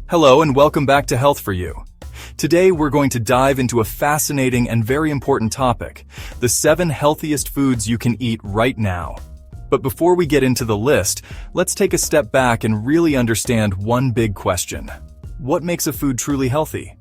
Hello and welcome back to Health for You. Today we're going to dive into a fascinating and very important topic, the 7 healthiest foods you can eat right now. But before we get into the list, let's take a step back and really understand one big question. What makes a food truly healthy?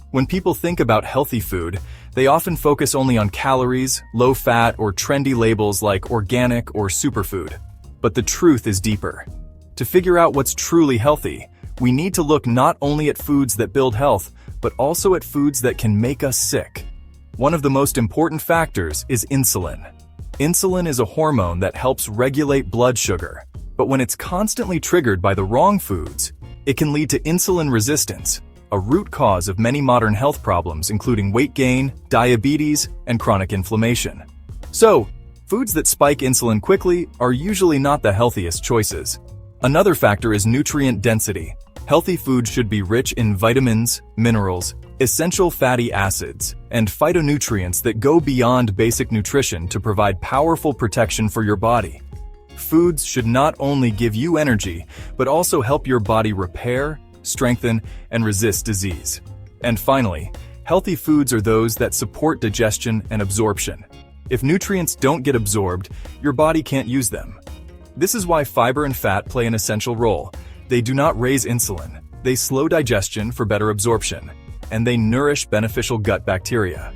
When people think about healthy food, they often focus only on calories, low fat, or trendy labels like organic or superfood. But the truth is deeper. To figure out what's truly healthy, we need to look not only at foods that build health, but also at foods that can make us sick. One of the most important factors is insulin. Insulin is a hormone that helps regulate blood sugar, but when it's constantly triggered by the wrong foods, it can lead to insulin resistance, a root cause of many modern health problems including weight gain, diabetes, and chronic inflammation. So, foods that spike insulin quickly are usually not the healthiest choices. Another factor is nutrient density. Healthy foods should be rich in vitamins, minerals, essential fatty acids, and phytonutrients that go beyond basic nutrition to provide powerful protection for your body. Foods should not only give you energy, but also help your body repair, strengthen, and resist disease. And finally, healthy foods are those that support digestion and absorption. If nutrients don't get absorbed, your body can't use them. This is why fiber and fat play an essential role. They do not raise insulin, they slow digestion for better absorption, and they nourish beneficial gut bacteria.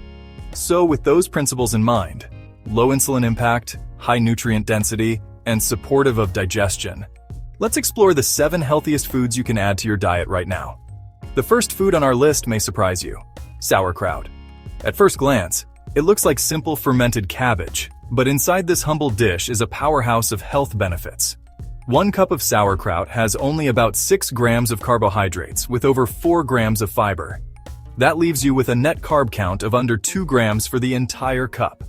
So with those principles in mind, low insulin impact, high nutrient density, and supportive of digestion, let's explore the 7 healthiest foods you can add to your diet right now. The first food on our list may surprise you: sauerkraut. At first glance, it looks like simple fermented cabbage, but inside this humble dish is a powerhouse of health benefits. 1 cup of sauerkraut has only about 6 grams of carbohydrates with over 4 grams of fiber. That leaves you with a net carb count of under 2 grams for the entire cup.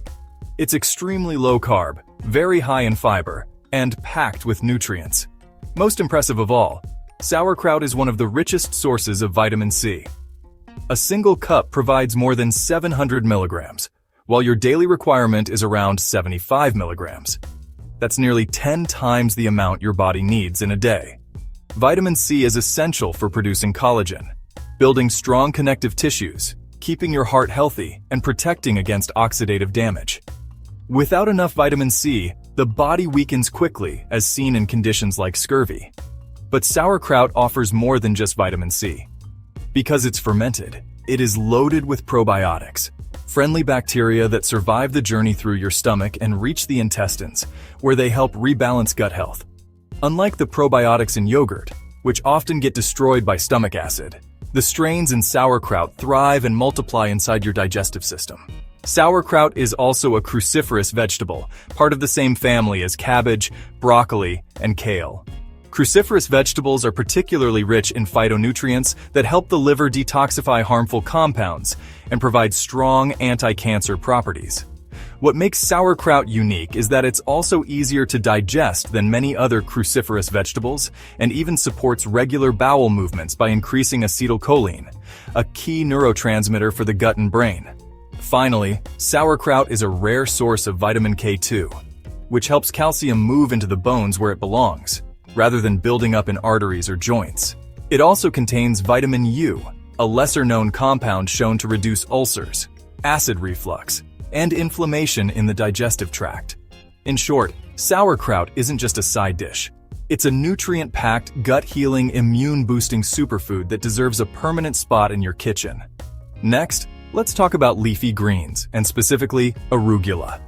It's extremely low carb, very high in fiber, and packed with nutrients. Most impressive of all, sauerkraut is one of the richest sources of vitamin C. A single cup provides more than 700 milligrams, while your daily requirement is around 75 milligrams. That's nearly 10 times the amount your body needs in a day. Vitamin C is essential for producing collagen, building strong connective tissues, keeping your heart healthy, and protecting against oxidative damage. Without enough vitamin C, the body weakens quickly, as seen in conditions like scurvy. But sauerkraut offers more than just vitamin C. Because it's fermented, it is loaded with probiotics, friendly bacteria that survive the journey through your stomach and reach the intestines, where they help rebalance gut health. Unlike the probiotics in yogurt, which often get destroyed by stomach acid, the strains in sauerkraut thrive and multiply inside your digestive system. Sauerkraut is also a cruciferous vegetable, part of the same family as cabbage, broccoli, and kale. Cruciferous vegetables are particularly rich in phytonutrients that help the liver detoxify harmful compounds and provide strong anti-cancer properties. What makes sauerkraut unique is that it's also easier to digest than many other cruciferous vegetables and even supports regular bowel movements by increasing acetylcholine, a key neurotransmitter for the gut and brain. Finally, sauerkraut is a rare source of vitamin K2, which helps calcium move into the bones where it belongs, rather than building up in arteries or joints. It also contains vitamin U, a lesser-known compound shown to reduce ulcers, acid reflux, and inflammation in the digestive tract. In short, sauerkraut isn't just a side dish. It's a nutrient-packed, gut-healing, immune-boosting superfood that deserves a permanent spot in your kitchen. Next, let's talk about leafy greens, and specifically arugula.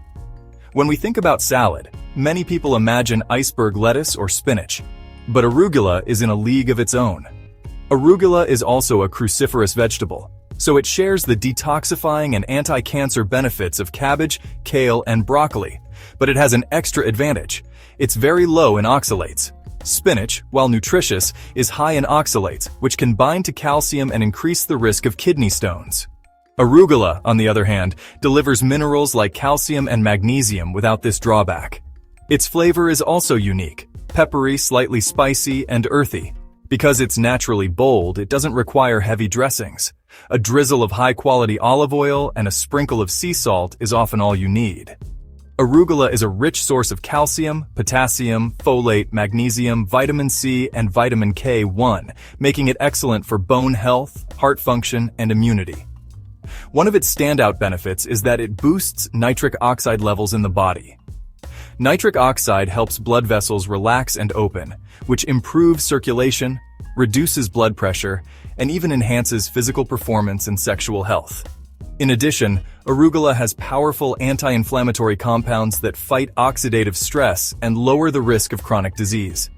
When we think about salad, many people imagine iceberg lettuce or spinach, but arugula is in a league of its own. Arugula is also a cruciferous vegetable, so it shares the detoxifying and anti-cancer benefits of cabbage, kale, and broccoli, but it has an extra advantage. It's very low in oxalates. Spinach, while nutritious, is high in oxalates, which can bind to calcium and increase the risk of kidney stones. Arugula, on the other hand, delivers minerals like calcium and magnesium without this drawback. Its flavor is also unique, peppery, slightly spicy, and earthy. Because it's naturally bold, it doesn't require heavy dressings. A drizzle of high-quality olive oil and a sprinkle of sea salt is often all you need. Arugula is a rich source of calcium, potassium, folate, magnesium, vitamin C, and vitamin K1, making it excellent for bone health, heart function, and immunity. One of its standout benefits is that it boosts nitric oxide levels in the body. Nitric oxide helps blood vessels relax and open, which improves circulation, reduces blood pressure, and even enhances physical performance and sexual health. In addition, arugula has powerful anti-inflammatory compounds that fight oxidative stress and lower the risk of chronic disease.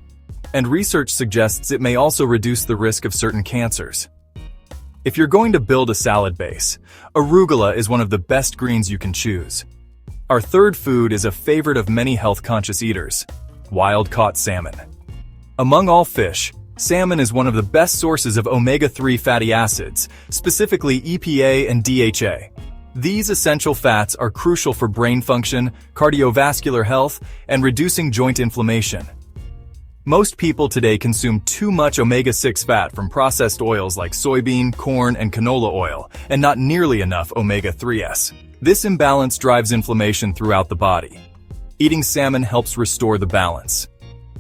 And research suggests it may also reduce the risk of certain cancers. If you're going to build a salad base, arugula is one of the best greens you can choose. Our third food is a favorite of many health-conscious eaters: wild-caught salmon. Among all fish, salmon is one of the best sources of omega-3 fatty acids, specifically EPA and DHA. These essential fats are crucial for brain function, cardiovascular health, and reducing joint inflammation. Most people today consume too much omega-6 fat from processed oils like soybean, corn, and canola oil, and not nearly enough omega-3s. This imbalance drives inflammation throughout the body. Eating salmon helps restore the balance.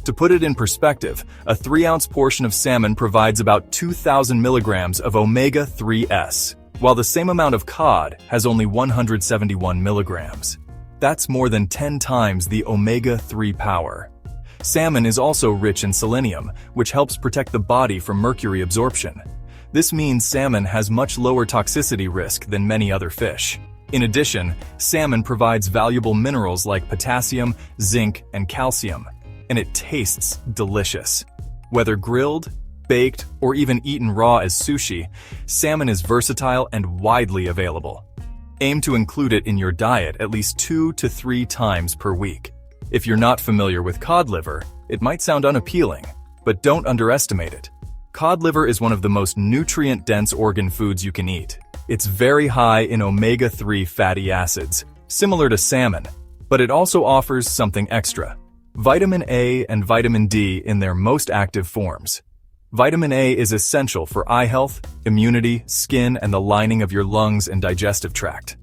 To put it in perspective, a 3-ounce portion of salmon provides about 2,000 milligrams of omega-3s, while the same amount of cod has only 171 milligrams. That's more than 10 times the omega-3 power. Salmon is also rich in selenium, which helps protect the body from mercury absorption. This means salmon has much lower toxicity risk than many other fish. In addition, salmon provides valuable minerals like potassium, zinc, and calcium, and it tastes delicious. Whether grilled, baked, or even eaten raw as sushi, salmon is versatile and widely available. Aim to include it in your diet at least 2 to 3 times per week. If you're not familiar with cod liver, it might sound unappealing, but don't underestimate it. Cod liver is one of the most nutrient-dense organ foods you can eat. It's very high in omega-3 fatty acids, similar to salmon, but it also offers something extra: vitamin A and vitamin D in their most active forms. Vitamin A is essential for eye health, immunity, skin, and the lining of your lungs and digestive tract.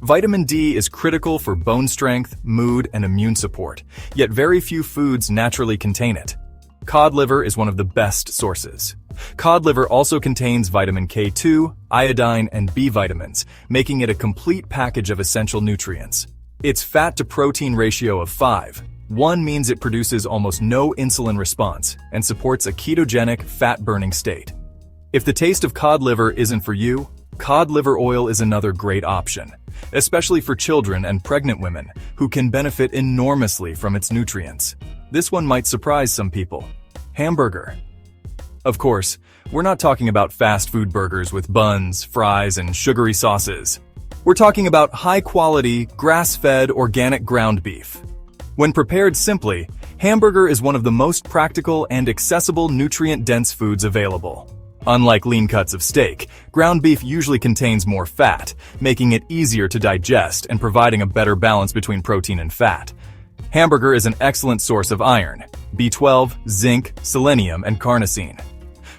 Vitamin D is critical for bone strength, mood, and immune support, yet very few foods naturally contain it. Cod liver is one of the best sources. Cod liver also contains vitamin K2, iodine, and B vitamins, making it a complete package of essential nutrients. Its fat-to-protein ratio of 5:1 means it produces almost no insulin response and supports a ketogenic, fat-burning state. If the taste of cod liver isn't for you, cod liver oil is another great option, especially for children and pregnant women who can benefit enormously from its nutrients. This one might surprise some people. Hamburger. Of course, we're not talking about fast food burgers with buns, fries, and sugary sauces. We're talking about high-quality, grass-fed, organic ground beef. When prepared simply, hamburger is one of the most practical and accessible nutrient-dense foods available. Unlike lean cuts of steak, ground beef usually contains more fat, making it easier to digest and providing a better balance between protein and fat. Hamburger is an excellent source of iron, B12, zinc, selenium, and carnosine.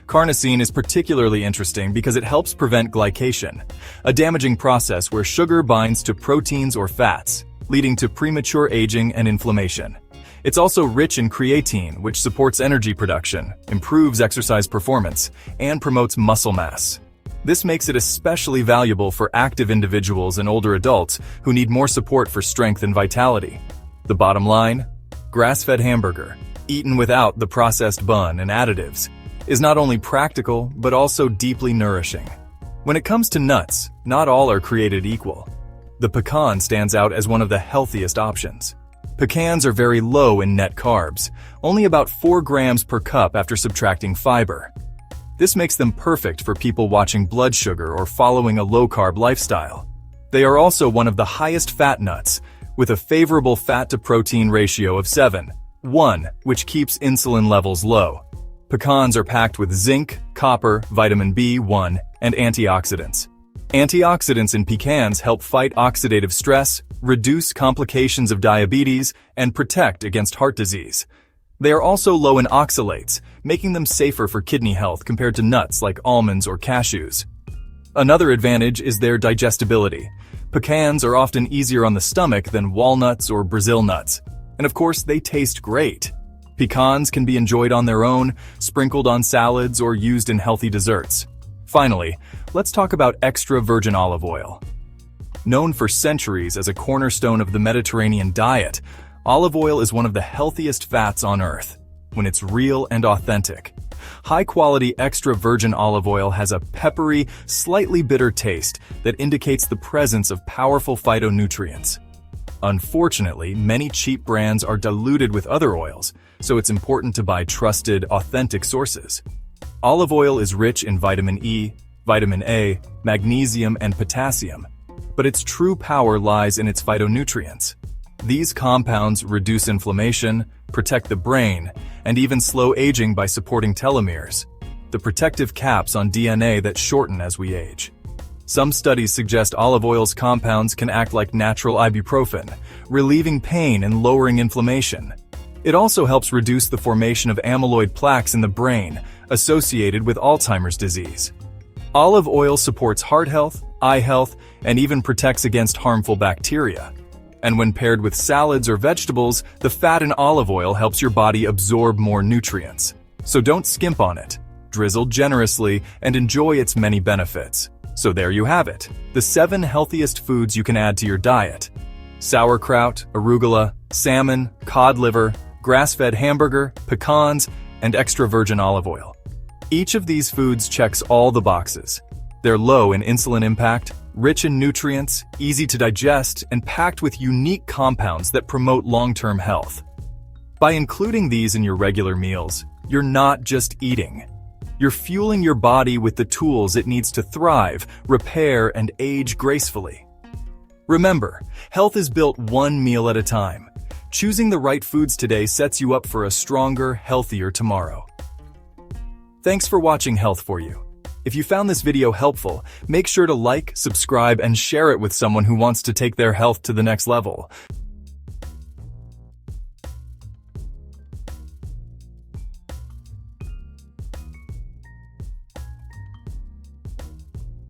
Carnosine is particularly interesting because it helps prevent glycation, a damaging process where sugar binds to proteins or fats, leading to premature aging and inflammation. It's also rich in creatine, which supports energy production, improves exercise performance, and promotes muscle mass. This makes it especially valuable for active individuals and older adults who need more support for strength and vitality. The bottom line? Grass-fed hamburger, eaten without the processed bun and additives, is not only practical, but also deeply nourishing. When it comes to nuts, not all are created equal. The pecan stands out as one of the healthiest options. Pecans are very low in net carbs, only about 4 grams per cup after subtracting fiber. This makes them perfect for people watching blood sugar or following a low-carb lifestyle. They are also one of the highest fat nuts, with a favorable fat-to-protein ratio of 7:1, which keeps insulin levels low. Pecans are packed with zinc, copper, vitamin B1, and antioxidants. Antioxidants in pecans help fight oxidative stress, reduce complications of diabetes, and protect against heart disease. They are also low in oxalates, making them safer for kidney health compared to nuts like almonds or cashews. Another advantage is their digestibility. Pecans are often easier on the stomach than walnuts or Brazil nuts. And of course, they taste great. Pecans can be enjoyed on their own, sprinkled on salads, or used in healthy desserts. Finally, let's talk about extra virgin olive oil. Known for centuries as a cornerstone of the Mediterranean diet, olive oil is one of the healthiest fats on earth when it's real and authentic. High-quality extra virgin olive oil has a peppery, slightly bitter taste that indicates the presence of powerful phytonutrients. Unfortunately, many cheap brands are diluted with other oils, so it's important to buy trusted, authentic sources. Olive oil is rich in vitamin E, vitamin A, magnesium, and potassium, but its true power lies in its phytonutrients. These compounds reduce inflammation, protect the brain, and even slow aging by supporting telomeres, the protective caps on DNA that shorten as we age. Some studies suggest olive oil's compounds can act like natural ibuprofen, relieving pain and lowering inflammation. It also helps reduce the formation of amyloid plaques in the brain, associated with Alzheimer's disease. Olive oil supports heart health, eye health, and even protects against harmful bacteria. And when paired with salads or vegetables, the fat in olive oil helps your body absorb more nutrients. So don't skimp on it. Drizzle generously and enjoy its many benefits. So there you have it, the 7 healthiest foods you can add to your diet. Sauerkraut, arugula, salmon, cod liver, grass-fed hamburger, pecans, and extra virgin olive oil. Each of these foods checks all the boxes. They're low in insulin impact, rich in nutrients, easy to digest, and packed with unique compounds that promote long-term health. By including these in your regular meals, you're not just eating. You're fueling your body with the tools it needs to thrive, repair, and age gracefully. Remember, health is built one meal at a time. Choosing the right foods today sets you up for a stronger, healthier tomorrow. Thanks for watching Health for You. If you found this video helpful, make sure to like, subscribe, and share it with someone who wants to take their health to the next level.